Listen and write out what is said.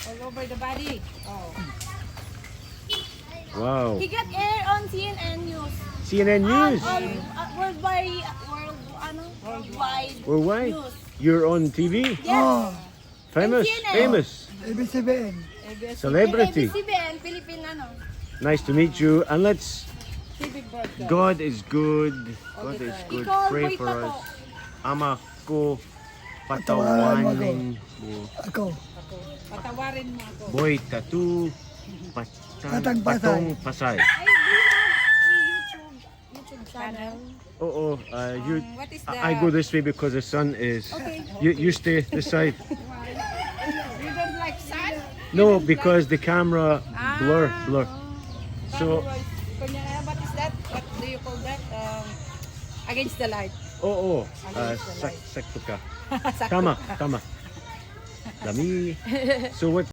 All over the body. Oh. Wow. He got air on CNN News. CNN News. Worldwide Worldwide. news. You're on TV. Oh, Famous. CNN. Famous. ABS-CBN. Celebrity. ABS-CBN, Philippine ano. Nice to meet you. And let's. TV broadcast. God is good. God is good. Ikaw, Pray boy, for tako. us. Ama ko Patawarin mo patawanin mo. Ako. Patawarin mo ako. Boy tattoo. Patang Pasay. Patong Pasay. Ay, do you have YouTube channel? Oo. You. What is the... I go this way because the sun is. Okay. You stay this side. You don't like sun? No, because the camera blur. So. What is that? What do you call that? Against the light. Oo. Against the light. Sakto ka. Tama. Dami. So what